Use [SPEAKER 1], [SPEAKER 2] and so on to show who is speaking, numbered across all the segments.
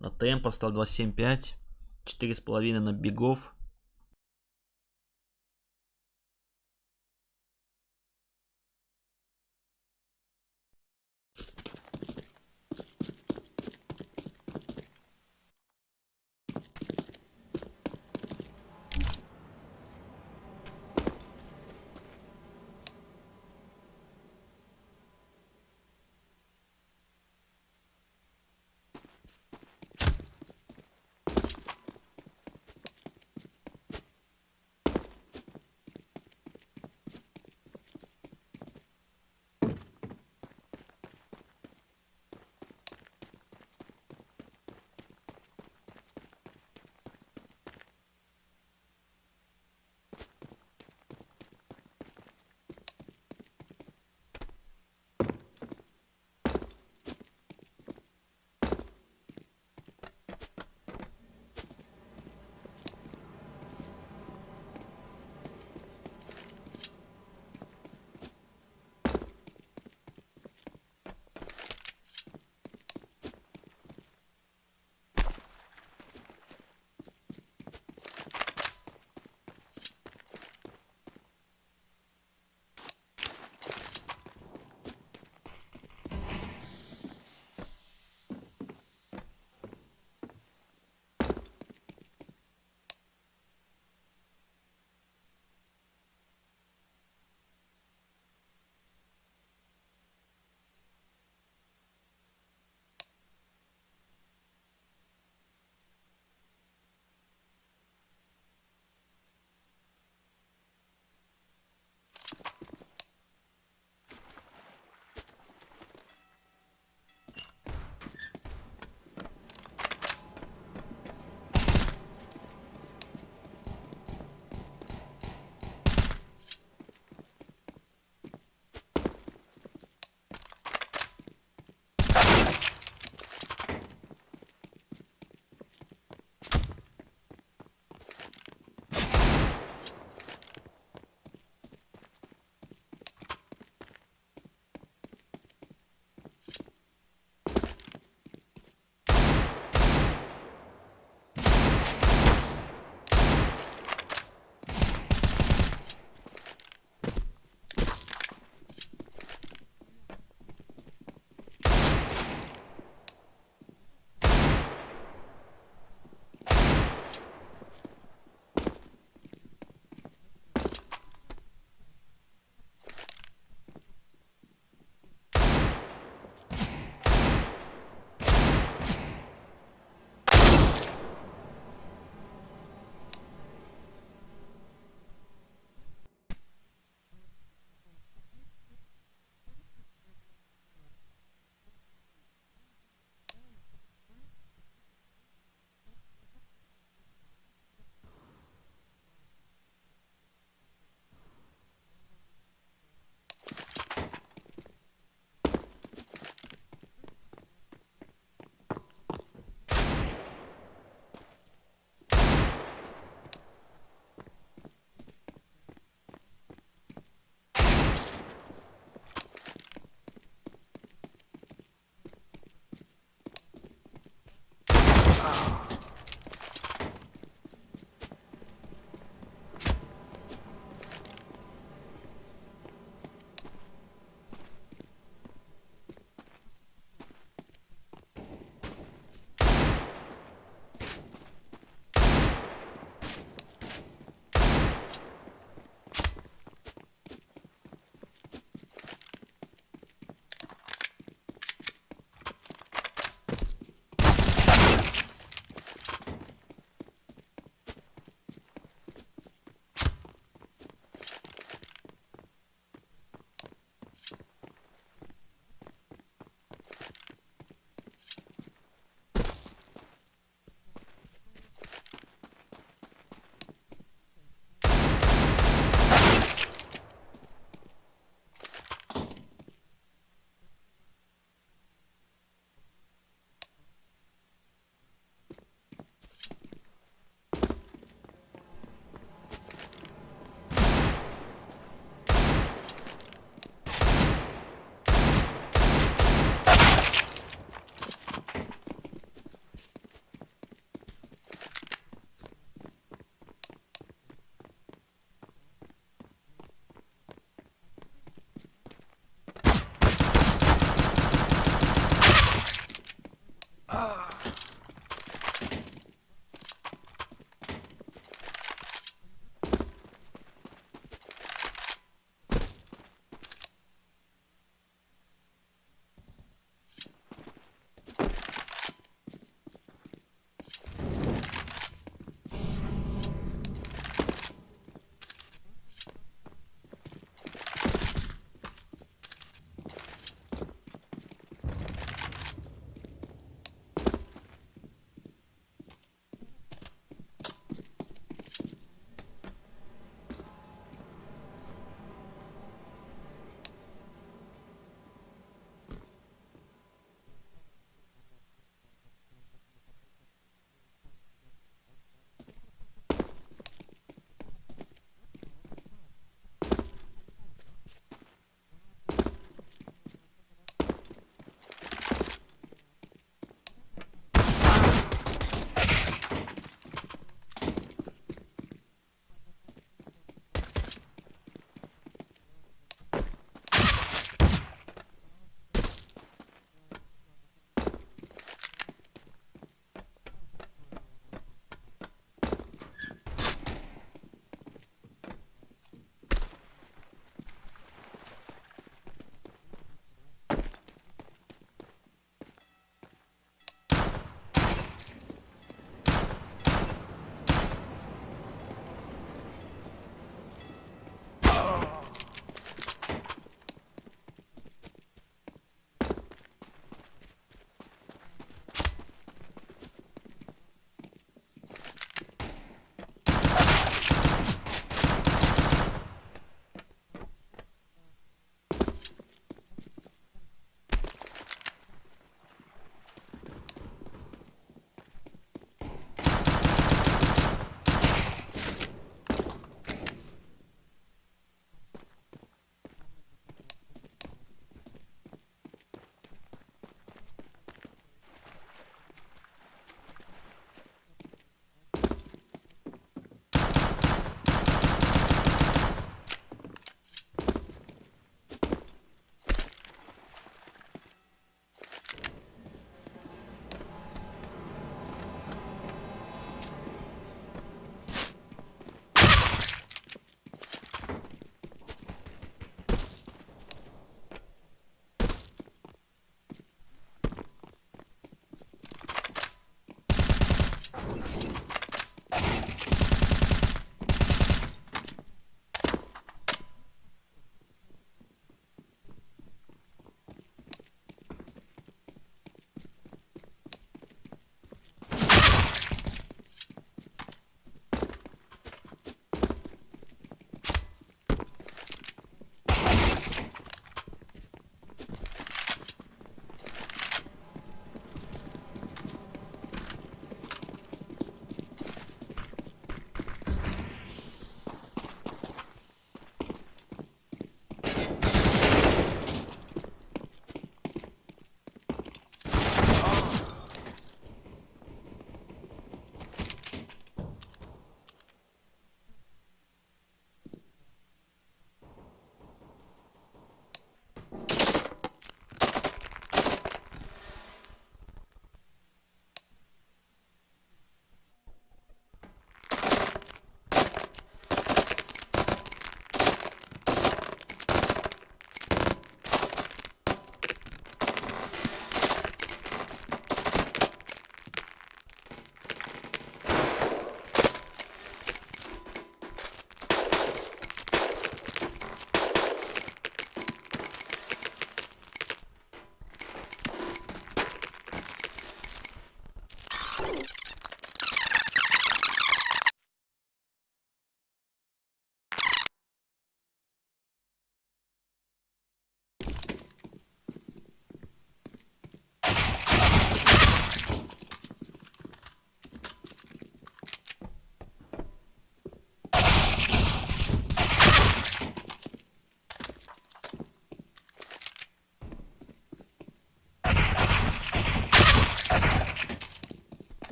[SPEAKER 1] На ТМ поставил 27,5. 4,5 на бегов.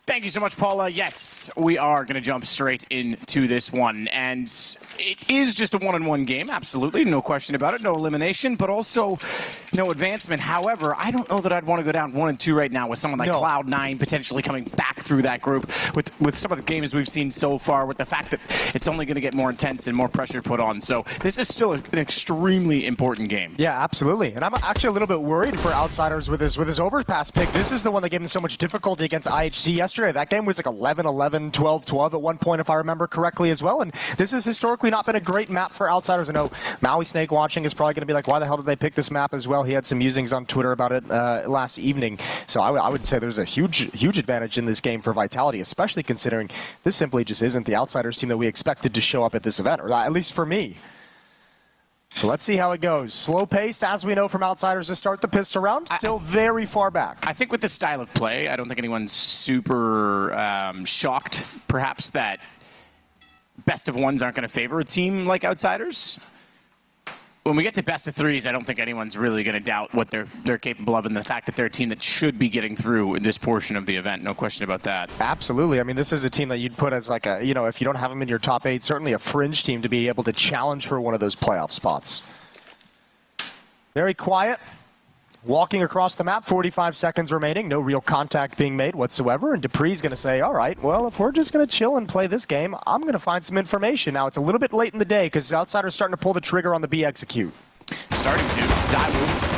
[SPEAKER 2] Thank you so much, Paula. Yes, we are going to jump straight into this one. And it is just a one-on-one game, absolutely. No question about it. No elimination, but also no advancement. However, I don't know that I'd want to go down 1-2 right now with someone like Cloud9 potentially coming back through that group with some of the games we've seen so far, with the fact that it's only going to get more intense and more pressure put on. So this is still an extremely important game.
[SPEAKER 3] Yeah, absolutely. And I'm actually a little bit worried for Outsiders with his overpass pick. This is the one that gave them so much difficulty against IHC yesterday. That game was like 11-11, 12-12 at one point, if I remember correctly as well. And this has historically not been a great map for Outsiders. I know Maui Snake watching is probably going to be like, why the hell did they pick this map as well? He had some musings on Twitter about it last evening. So I would say there's a huge advantage in this game for Vitality, especially considering this simply just isn't the Outsiders team that we expected to show up at this event, or at least for me. So let's see how it goes. Slow-paced, as we know from Outsiders to start the pistol round. Still very far back.
[SPEAKER 2] I think with this style of play, I don't think anyone's super shocked, perhaps, that best of ones aren't going to favor a team like Outsiders. When we get to best of threes, I don't think anyone's really going to doubt what they're capable of, and the fact that they're a team that should be getting through this portion of the event. No question about that.
[SPEAKER 3] Absolutely. I mean, this is a team that you'd put as like a, if you don't have them in your top 8, certainly a fringe team to be able to challenge for one of those playoff spots. Very quiet. Walking across the map, 45 seconds remaining, no real contact being made whatsoever, and Dupree's going to say, all right, well, if we're just going to chill and play this game, I'm going to find some information. Now, it's a little bit late in the day because Outsiders starting to pull the trigger on the B execute.
[SPEAKER 2] Starting to. Zawu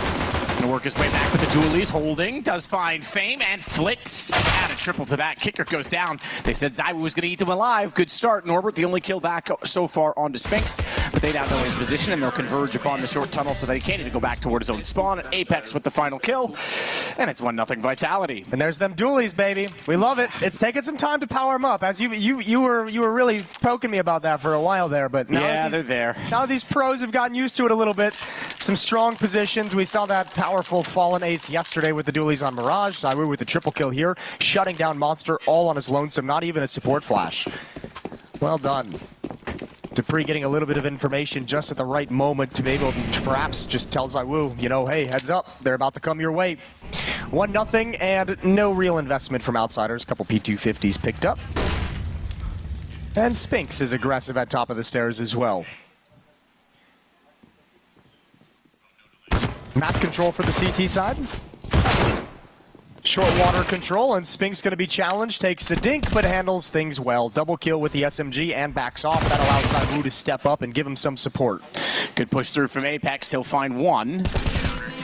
[SPEAKER 2] going to work his way back with the dualies, holding, does find Fame, and Flit. Add a triple to that. Kicker goes down. They said Zawu was going to eat them alive. Good start. Norbert, the only kill back so far onto Spinks, but they now know his position, and they'll converge upon the short tunnel so that he can't even go back toward his own spawn. Apex with the final kill, and it's 1-0 Vitality.
[SPEAKER 3] And there's them dualies, baby. We love it. It's taken some time to power them up, as you were really poking me about that for a while there, but now
[SPEAKER 2] yeah, they're there.
[SPEAKER 3] Now these pros have gotten used to it a little bit. Some strong positions. We saw that powerful Fallen ace yesterday with the dualies on Mirage. Zawu with the triple kill here, shutting down Monster all on his lonesome, not even a support flash. Well done. Dupree getting a little bit of information just at the right moment to be able to perhaps just tell Zawu, hey, heads up, they're about to come your way. 1-0 and no real investment from Outsiders. A couple P250s picked up. And Spinks is aggressive at top of the stairs as well. Map control for the CT side. Short water control, and Spinks going to be challenged. Takes a dink, but handles things well. Double kill with the SMG and backs off. That allows Zawu to step up and give him some support.
[SPEAKER 2] Good push through from Apex. He'll find one.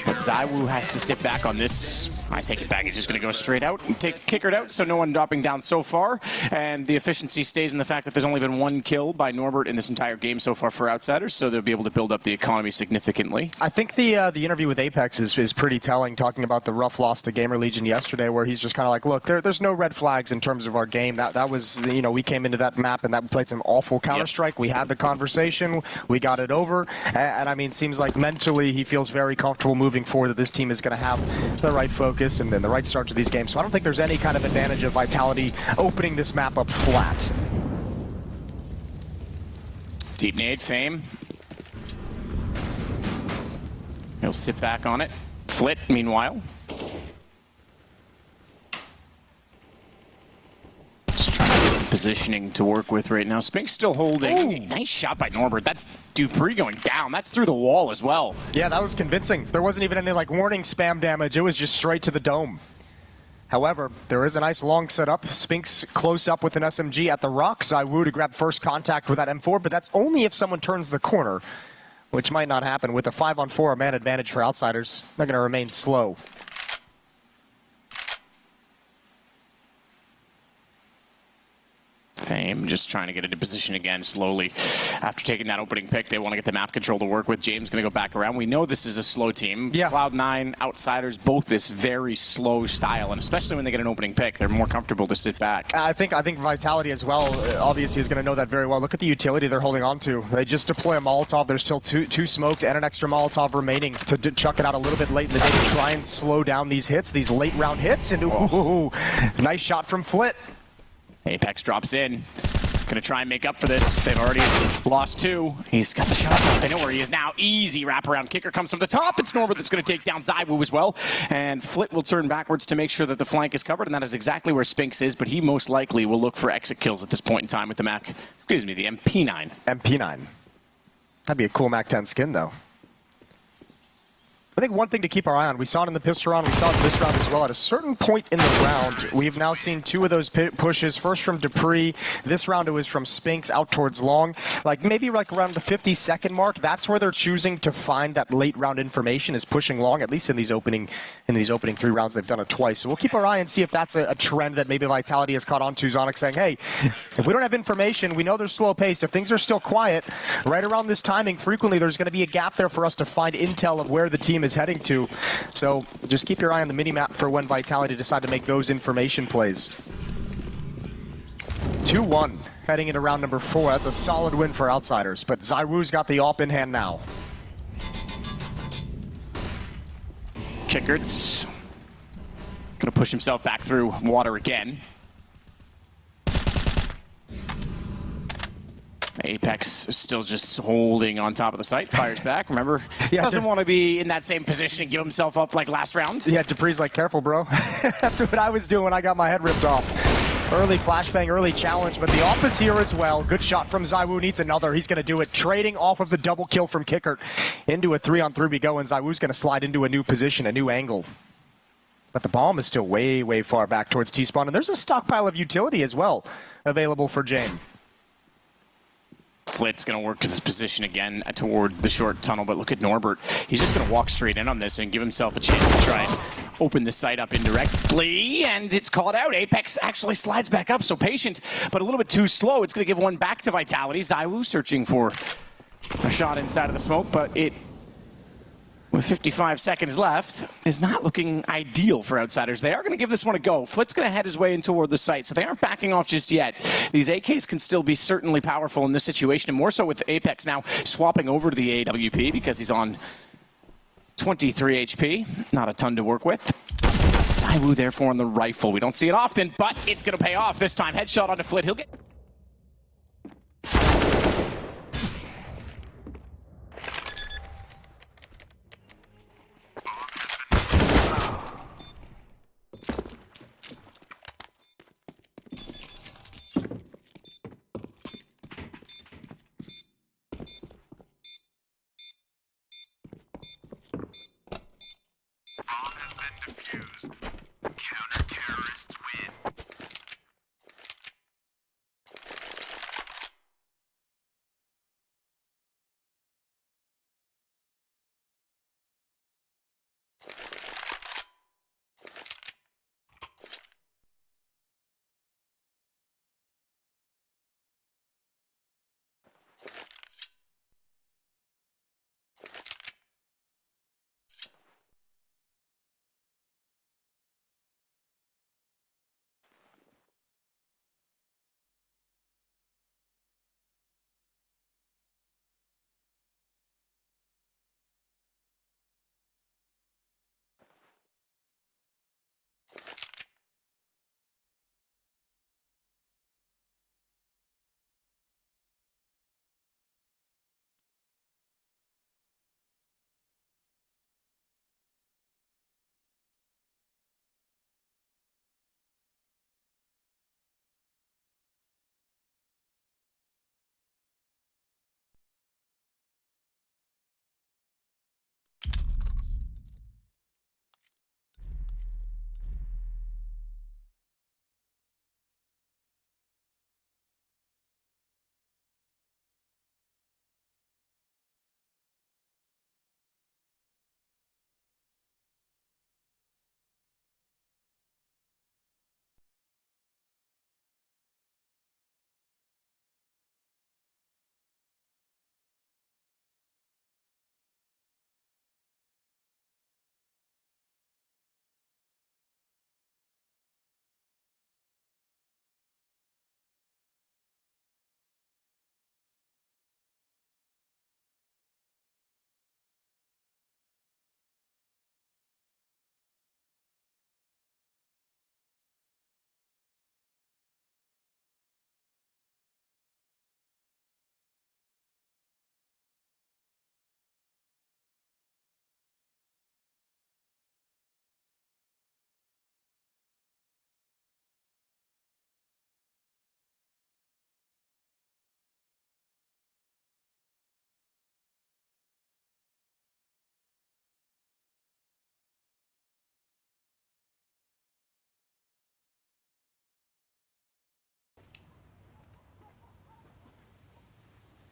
[SPEAKER 2] But Zawu has to sit back on this. I take it back. He's just going to go straight out and take kickered out, so no one dropping down so far. And the efficiency stays in the fact that there's only been one kill by Norbert in this entire game so far for Outsiders, so they'll be able to build up the economy significantly.
[SPEAKER 3] I think the interview with Apex is pretty telling, talking about the rough loss to Gamer Legion yesterday, where he's just kind of like, look, there's no red flags in terms of our game. That was, we came into that map and that played some awful Counter-Strike. Yep. We had the conversation. We got it over. And I mean, seems like mentally he feels very comfortable moving forward, that this team is going to have the right focus and then the right start to these games. So I don't think there's any kind of advantage of Vitality opening this map up flat.
[SPEAKER 2] Deep nade, Fame. He'll sit back on it. Flit, meanwhile. Just trying to get some positioning to work with right now. Spinks still holding. Ooh. Nice shot by Norbert. That's Dupree going down. That's through the wall as well.
[SPEAKER 3] Yeah, that was convincing. There wasn't even any warning spam damage. It was just straight to the dome. However, there is a nice long setup. Spinks close up with an SMG at the rock. Zawu to grab first contact with that M4, but that's only if someone turns the corner, which might not happen. With a 5-on-4, a man advantage for Outsiders. They're going to remain slow.
[SPEAKER 2] Fame just trying to get into position again slowly. After taking that opening pick, they want to get the map control to work with. James going to go back around. We know this is a slow team.
[SPEAKER 3] Yeah.
[SPEAKER 2] Cloud9, Outsiders, both this very slow style, and especially when they get an opening pick, they're more comfortable to sit back.
[SPEAKER 3] I think Vitality as well, obviously, is going to know that very well. Look at the utility they're holding on to. They just deploy a Molotov. There's still two smoked and an extra Molotov remaining to chuck it out a little bit late in the day to try and slow down these hits, these late round hits. And ooh, nice shot from Flit.
[SPEAKER 2] Apex drops in. Gonna try and make up for this. They've already lost 2. He's got the shot. They know where he is now. Easy wraparound kicker comes from the top. It's Norbert that's gonna take down ZywOo as well. And Flit will turn backwards to make sure that the flank is covered, and that is exactly where Spinks is, but he most likely will look for exit kills at this point in time with the the MP9.
[SPEAKER 3] MP9. That'd be a cool Mac 10 skin, though. I think one thing to keep our eye on, we saw it in the pistol round, we saw it in this round as well. At a certain point in the round, we've now seen 2 of those pushes. First from Dupree, this round it was from Spinks out towards long. Maybe around the 50-second mark, that's where they're choosing to find that late round information, is pushing long, at least in these opening 3 rounds. They've done it twice. So we'll keep our eye and see if that's a trend that maybe Vitality has caught on to. Zonic saying, hey, if we don't have information, we know they're slow paced. If things are still quiet, right around this timing, frequently there's going to be a gap there for us to find intel of where the team is heading to. So just keep your eye on the mini-map for when Vitality decide to make those information plays. 2-1 heading into round number 4. That's a solid win for Outsiders, but ZywOo's got the op in hand now.
[SPEAKER 2] Kickert's gonna push himself back through water again. Apex is still just holding on top of the site, fires back. Remember, doesn't want to be in that same position and give himself up like last round.
[SPEAKER 3] Yeah, Dupree's like, careful, bro. That's what I was doing when I got my head ripped off. Early flashbang, early challenge, but the op is here as well. Good shot from ZywOo, needs another. He's going to do it, trading off of the double kill from Kickert. Into a 3-on-3 we go, and ZywOo's going to slide into a new position, a new angle. But the bomb is still way, way far back towards T-spawn, and there's a stockpile of utility as well available for Jane.
[SPEAKER 2] Flit's going to work his position again toward the short tunnel, but look at Norbert. He's just going to walk straight in on this and give himself a chance to try and open the site up indirectly, and it's called out. Apex actually slides back up, so patient, but a little bit too slow. It's going to give one back to Vitality. ZywOo searching for a shot inside of the smoke, but it, with 55 seconds left, is not looking ideal for Outsiders. They are going to give this one a go. Flit's going to head his way in toward the site, so they aren't backing off just yet. These AKs can still be certainly powerful in this situation, and more so with Apex now swapping over to the AWP because he's on 23 HP. Not a ton to work with. ZywOo therefore on the rifle. We don't see it often, but it's going to pay off this time. Headshot onto Flit. He'll get...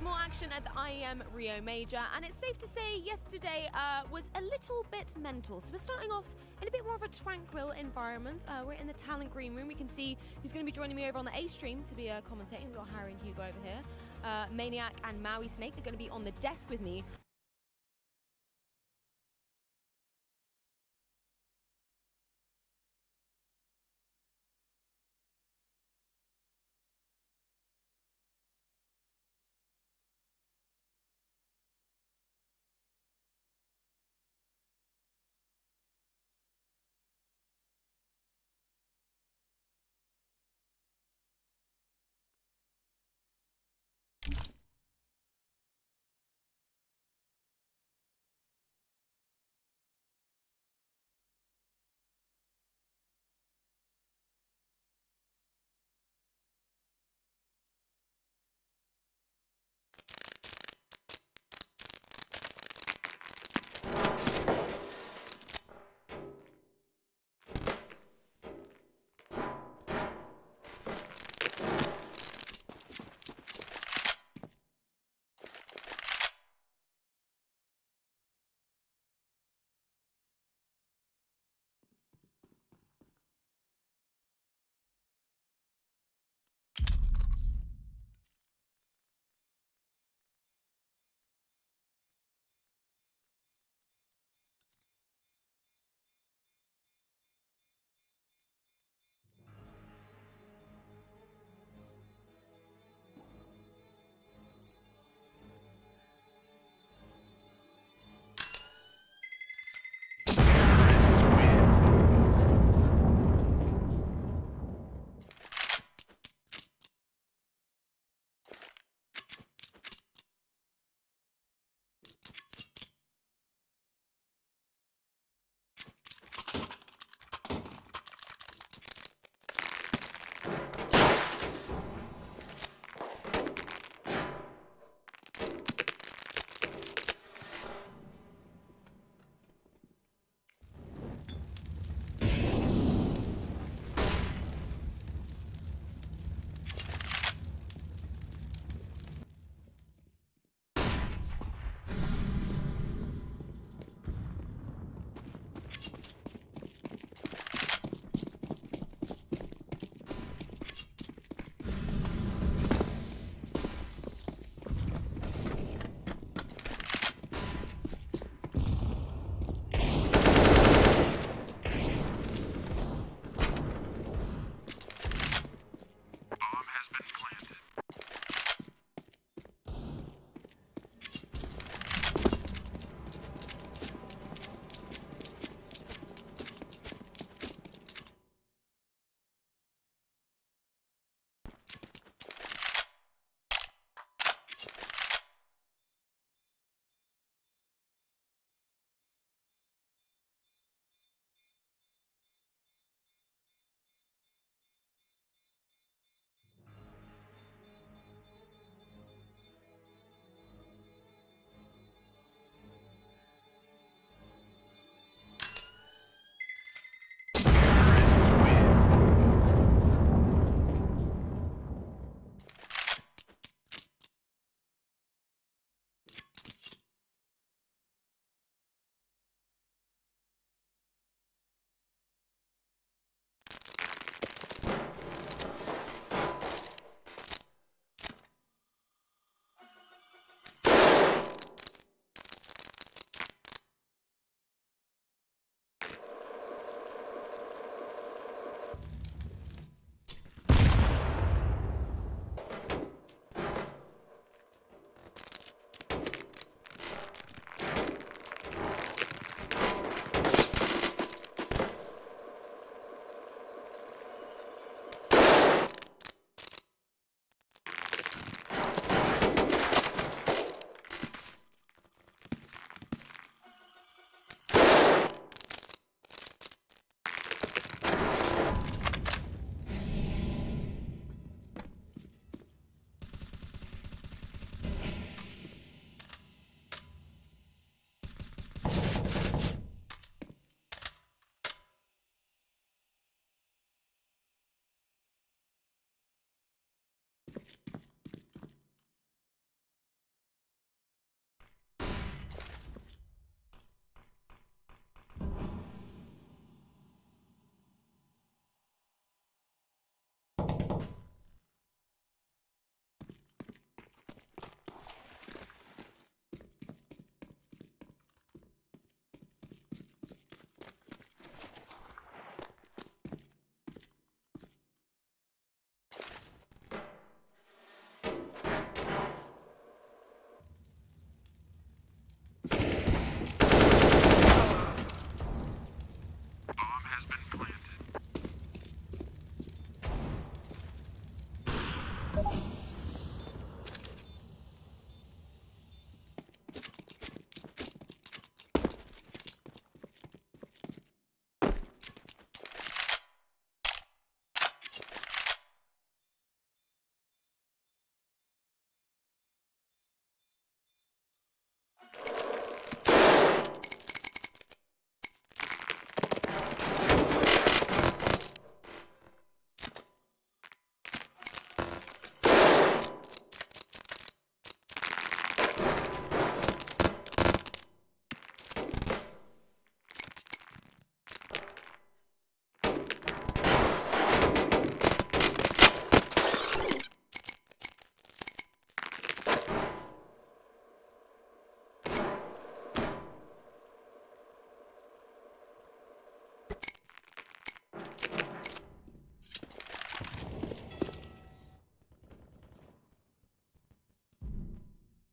[SPEAKER 4] more action at the IEM Rio Major, and it's safe to say yesterday was a little bit mental. So we're starting off in a bit more of a tranquil environment. We're in the talent green room. We can see who's going to be joining me over on the A stream to be commentating. We've got Harry and Hugo over here. Maniac and Maui Snake are going to be on the desk with me